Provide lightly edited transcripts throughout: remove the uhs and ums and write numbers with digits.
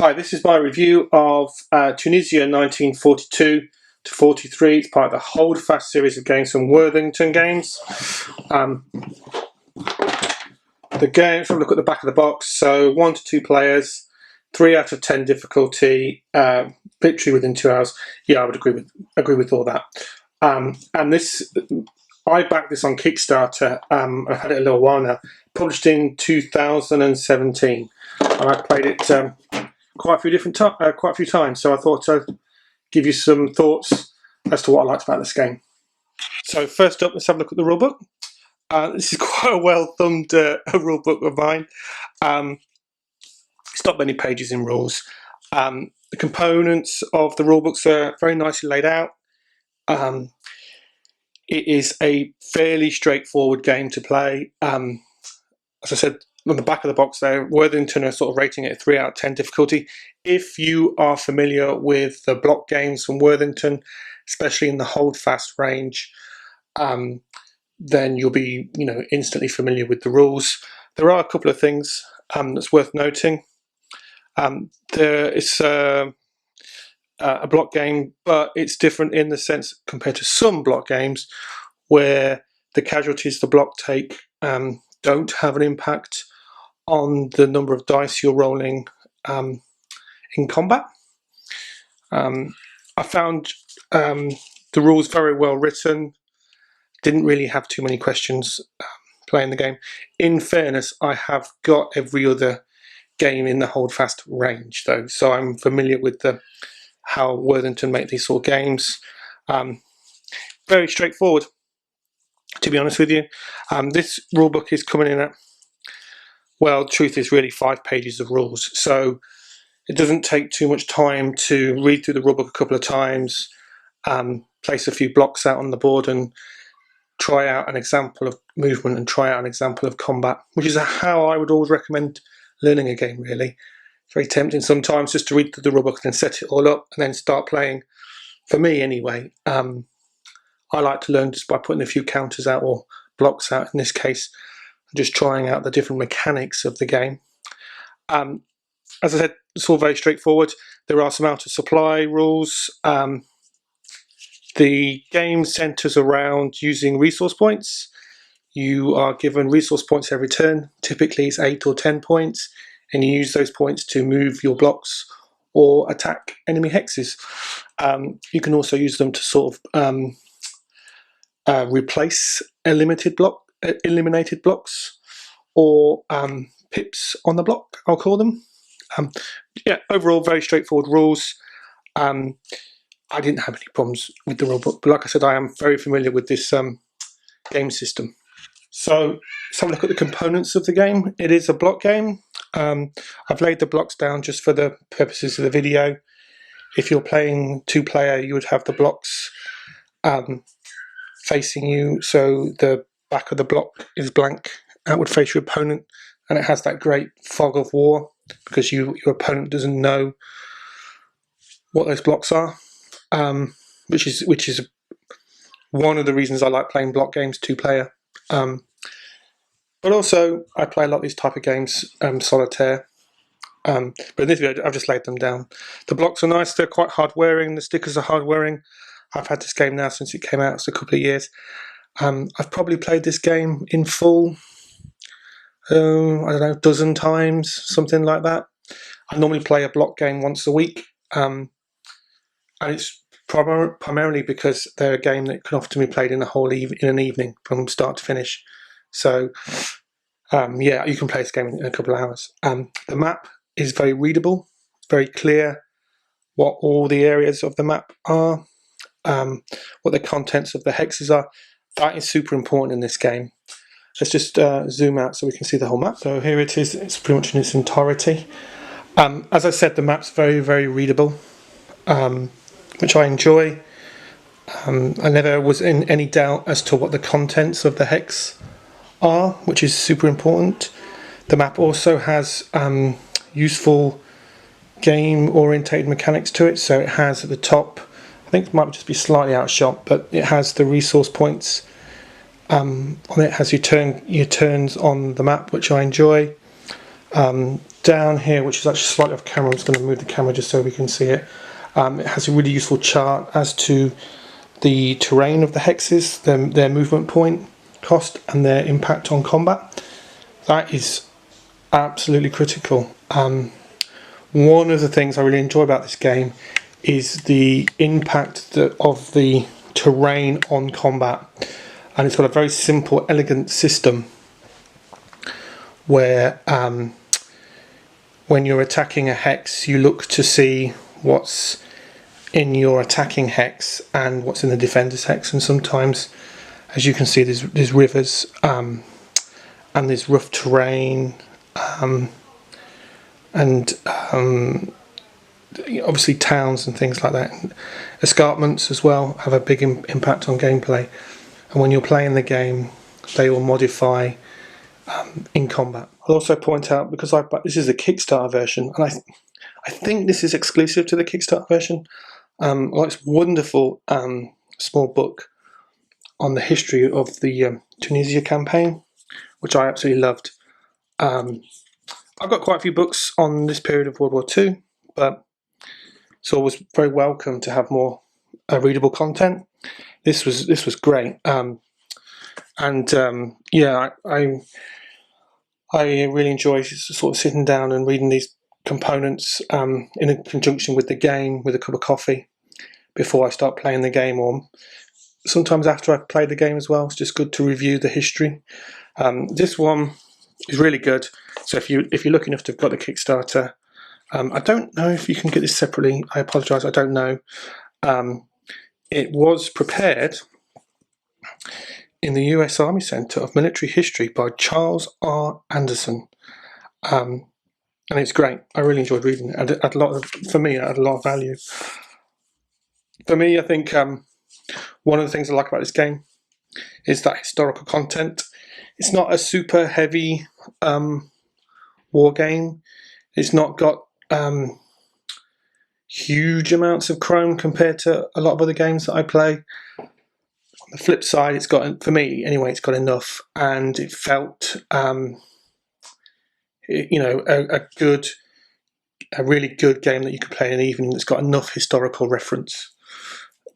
Hi, this is my review of Tunisia 1942 to 43. It's part of the Holdfast series of games from Worthington games. The game, if we look at the back of the box, so 1 to 2 players, 3 out of 10 difficulty, victory within 2 hours. Yeah, I would agree with all that. And this, I backed this on Kickstarter. I've had it a little while now. Published in 2017, and I played it quite a few times. So I thought I'd give you some thoughts as to what I liked about this game. So first up, let's have a look at the rulebook. This is quite a well-thumbed rulebook of mine. It's not many pages in rules. The components of the rulebooks are very nicely laid out. It is a fairly straightforward game to play. As I said, on the back of the box there, Worthington are sort of rating it a 3 out of 10 difficulty. If you are familiar with the block games from Worthington, especially in the Holdfast range, then you'll be instantly familiar with the rules. There are a couple of things that's worth noting. It's a block game, but it's different in the sense compared to some block games where the casualties the block take don't have an impact on the number of dice you're rolling in combat. I found the rules very well written. Didn't really have too many questions playing the game. In fairness, I have got every other game in the Holdfast range though, so I'm familiar with how Worthington make these sort of games. Very straightforward, to be honest with you. This rulebook is coming in at, well, truth is really 5 pages of rules, so it doesn't take too much time to read through the rulebook a couple of times, place a few blocks out on the board and try out an example of movement and try out an example of combat, which is how I would always recommend learning a game, really. It's very tempting sometimes just to read through the rulebook and then set it all up and then start playing. For me anyway, I like to learn just by putting a few counters out or blocks out in this case, just trying out the different mechanics of the game. As I said, it's all very straightforward. There are some out of supply rules. The game centers around using resource points. You are given resource points every turn. Typically it's 8 or 10 points, and you use those points to move your blocks or attack enemy hexes. You can also use them to sort of replace eliminated blocks or pips on the block, I'll call them. Yeah, overall very straightforward rules. I didn't have any problems with the rulebook, but like I said, I am very familiar with this game system. So let's have a look at the components of the game. It is a block game. I've laid the blocks down just for the purposes of the video. If you're playing 2-player, you would have the blocks facing you, so the back of the block is blank, outward face your opponent, and it has that great fog of war because your opponent doesn't know what those blocks are, which is one of the reasons I like playing block games 2-player. But also I play a lot of these type of games solitaire. But in this video I've just laid them down. The blocks are nice, they're quite hard wearing, the stickers are hard wearing. I've had this game now since it came out, it's a couple of years. I've probably played this game in full, I don't know, a dozen times, something like that. I normally play a block game once a week, and it's primarily because they're a game that can often be played in an evening from start to finish. So yeah, you can play this game in a couple of hours. The map is very readable, very clear what all the areas of the map are, what the contents of the hexes are. That is super important in this game. Let's just zoom out so we can see the whole map. So here it is, it's pretty much in its entirety. As I said, the map's very, very readable, which I enjoy. I never was in any doubt as to what the contents of the hex are, which is super important. The map also has useful game-orientated mechanics to it. So it has at the top, I think it might just be slightly outshot, but it has the resource points. On it has your turns on the map, which I enjoy. Down here, which is actually slightly off camera, I'm just going to move the camera just so we can see it. It has a really useful chart as to the terrain of the hexes, their movement point cost, and their impact on combat. That is absolutely critical. One of the things I really enjoy about this game is the impact of the terrain on combat, and it's got a very simple, elegant system where when you're attacking a hex, you look to see what's in your attacking hex and what's in the defender's hex, and sometimes, as you can see, there's rivers and there's rough terrain, and obviously towns and things like that. Escarpments as well have a big impact on gameplay, and when you're playing the game, they will modify in combat. I'll also point out, because this is a Kickstarter version, and I think this is exclusive to the Kickstarter version. It's wonderful small book on the history of the Tunisia campaign, which I absolutely loved. I've got quite a few books on this period of World War II, but it's always very welcome to have more readable content. This was great, yeah, I really enjoy sort of sitting down and reading these components in conjunction with the game, with a cup of coffee before I start playing the game, or sometimes after I've played the game as well. It's just good to review the history. This one is really good. So if you're lucky enough to have got the Kickstarter, I don't know if you can get this separately. I apologise, I don't know. It was prepared in the US Army Centre of Military History by Charles R. Anderson, and it's great. I really enjoyed reading it, and it had for me, it had a lot of value. For me, I think one of the things I like about this game is that historical content. It's not a super heavy war game. It's not got huge amounts of chrome compared to a lot of other games that I play. On the flip side, it's got, for me anyway, it's got enough, and it felt a really good game that you could play in an evening that's got enough historical reference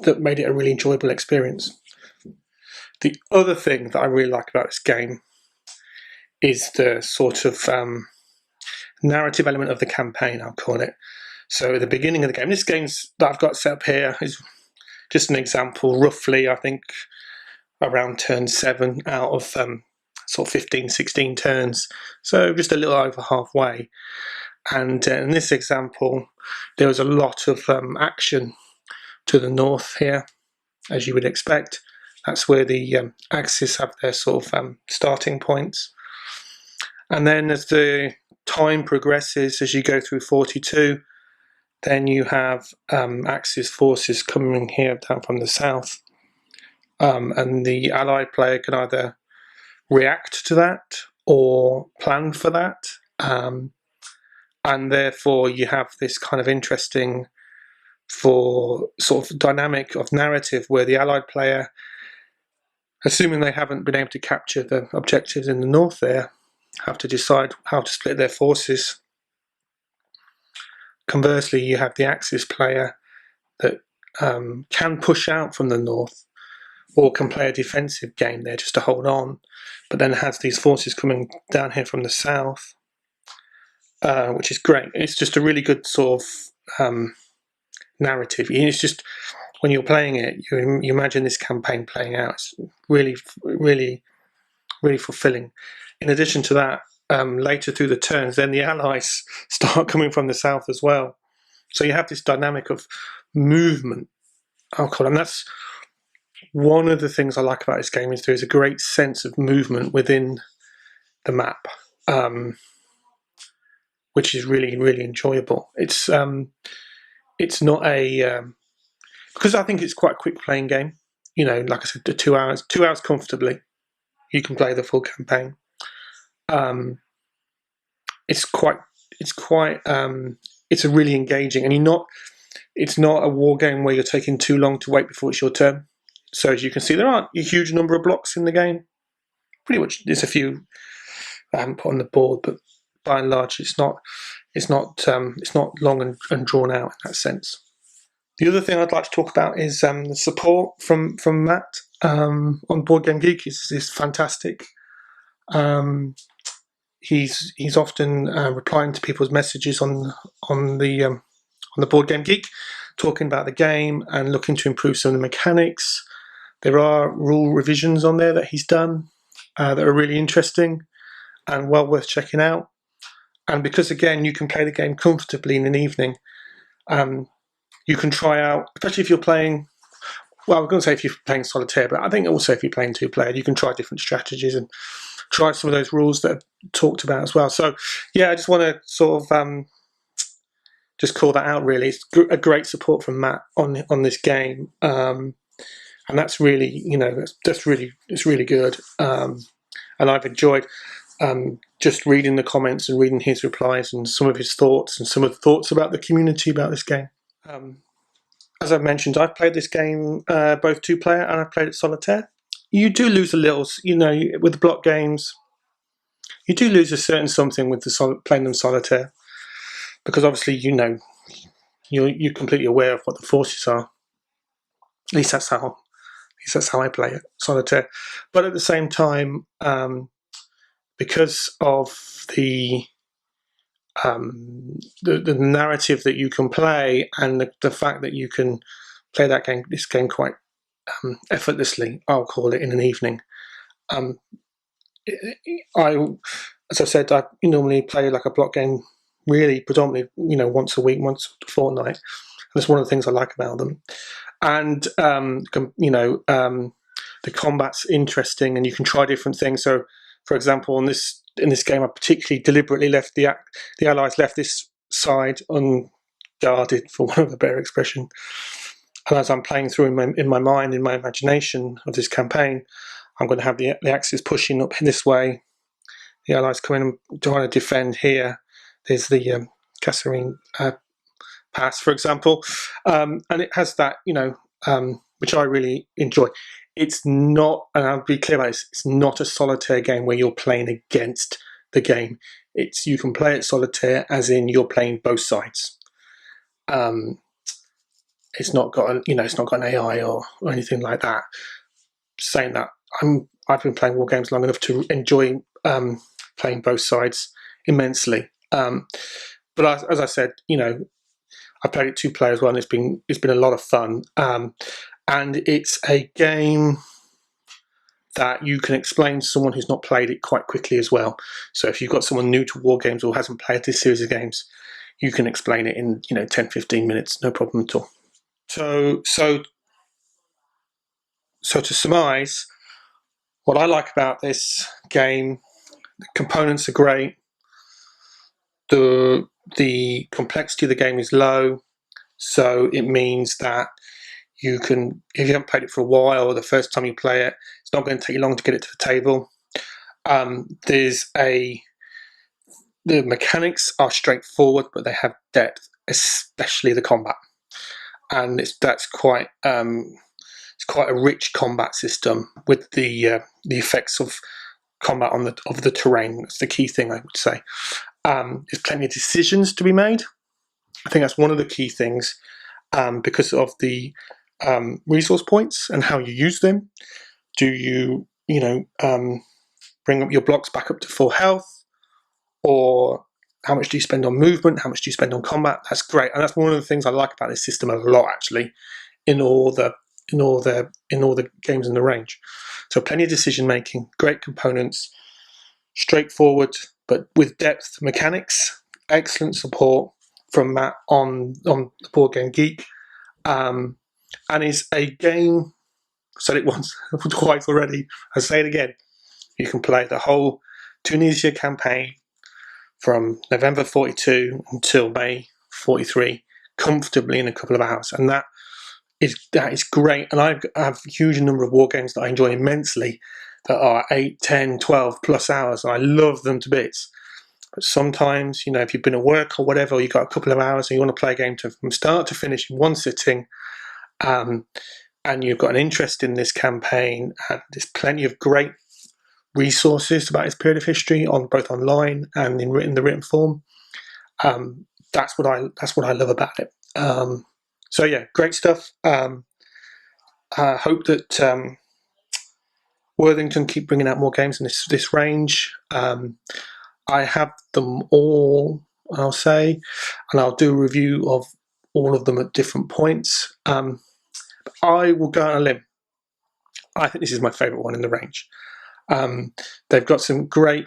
that made it a really enjoyable experience. The other thing that I really like about this game is the sort of narrative element of the campaign, I'll call it. So at the beginning of the game, this game's that I've got set up here is just an example, roughly, I think, around turn 7 out of sort of 15, 16 turns. So just a little over halfway. And in this example, there was a lot of action to the north here, as you would expect. That's where the Axis have their sort of starting points. And then as the time progresses, as you go through 42, then you have Axis forces coming here down from the south, and the Allied player can either react to that or plan for that, and therefore you have this kind of interesting sort of dynamic of narrative where the Allied player, assuming they haven't been able to capture the objectives in the north there, have to decide how to split their forces. Conversely, you have the Axis player that can push out from the north or can play a defensive game there just to hold on, but then has these forces coming down here from the south, which is great. It's just a really good sort of narrative. It's just, when you're playing it, you imagine this campaign playing out. It's really, really, really fulfilling. In addition to that, later through the turns, then the Allies start coming from the south as well. So you have this dynamic of movement, I'll call it. And that's one of the things I like about this game, is there is a great sense of movement within the map, which is really, really enjoyable. It's not a because I think it's quite a quick playing game. You know, like I said, 2 hours comfortably, you can play the full campaign. It's a really engaging, and it's not a war game where you're taking too long to wait before it's your turn. So as you can see, there aren't a huge number of blocks in the game. Pretty much, there's a few I haven't put on the board, but by and large, it's not long and drawn out in that sense. The other thing I'd like to talk about is the support from Matt on Board Game Geek is fantastic. He's often replying to people's messages on the Board Game Geek, talking about the game and looking to improve some of the mechanics. There are rule revisions on there that he's done that are really interesting and well worth checking out. And because, again, you can play the game comfortably in an evening, you can try out, especially if you're playing, well, I was going to say if you're playing solitaire, but I think also if you're playing two-player, you can try different strategies and try some of those rules that are talked about as well. So, yeah, I just want to sort of just call that out, really. It's a great support from Matt on this game. And that's really, it's really good. And I've enjoyed just reading the comments and reading his replies and some of his thoughts and some of the thoughts about the community about this game. As I've mentioned, I've played this game both two-player and I've played it solitaire. You do lose a little, with the block games, you do lose a certain something with playing them solitaire, because obviously you're completely aware of what the forces are. At least that's how I play it, solitaire. But at the same time, because of the narrative that you can play and the fact that you can play this game quite effortlessly, I'll call it, in an evening. As I said, I normally play like a block game, really predominantly, once a week, once a fortnight. And that's one of the things I like about them. And the combat's interesting, and you can try different things. So, for example, in this game, I particularly deliberately left the Allies left this side unguarded, for want of a better expression. And as I'm playing through in my mind, in my imagination of this campaign, I'm going to have the Axis pushing up this way, the Allies coming and trying to defend here. There's the Kasserine Pass, for example, and it has that, which I really enjoy. It's not, and I'll be clear about this, it's not a solitaire game where you're playing against the game. You can play it solitaire as in you're playing both sides. It's not got an AI or anything like that. Saying that, I've been playing war games long enough to enjoy playing both sides immensely. But as I said, I played it two-player as well, and it's been a lot of fun. And it's a game that you can explain to someone who's not played it quite quickly as well. So if you've got someone new to war games or hasn't played this series of games, you can explain it in 10-15 minutes, no problem at all. So to surmise, what I like about this game, the components are great. The complexity of the game is low, so it means that you can, if you haven't played it for a while or the first time you play it, it's not going to take you long to get it to the table. The mechanics are straightforward, but they have depth, especially the combat, and it's quite a rich combat system with the effects of combat of the terrain. That's the key thing, I would say. There's plenty of decisions to be made. I think that's one of the key things, because of the resource points and how you use them. Do you bring up your blocks back up to full health, or how much do you spend on movement? How much do you spend on combat? That's great, and that's one of the things I like about this system a lot, actually, in all the games in the range. So plenty of decision making, great components, straightforward but with depth mechanics, excellent support from Matt on the Board Game Geek, and is a game, I've said it once, twice already, I'll say it again, you can play the whole Tunisia campaign from November 42 until May 43 comfortably in a couple of hours, and that is great. And I have a huge number of war games that I enjoy immensely that are 8, 10, 12 plus hours, and I love them to bits. But sometimes, if you've been at work or whatever, or you've got a couple of hours and you want to play a game from start to finish in one sitting, and you've got an interest in this campaign, and there's plenty of great resources about its period of history on both online and in the written form. That's what I love about it. So yeah, great stuff. I hope that Worthington keep bringing out more games in this range. I have them all, I'll say, and I'll do a review of all of them at different points. I will go on a limb. I think this is my favourite one in the range. They've got some great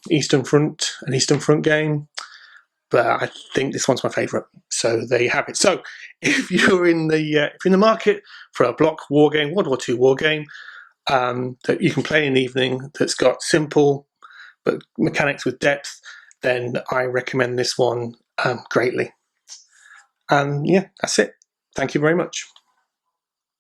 Eastern Front game, but I think this one's my favourite. So there you have it. So if you're in the market for a block war game, World War II war game that you can play in the evening, that's got simple but mechanics with depth, then I recommend this one greatly. And yeah, that's it. Thank you very much.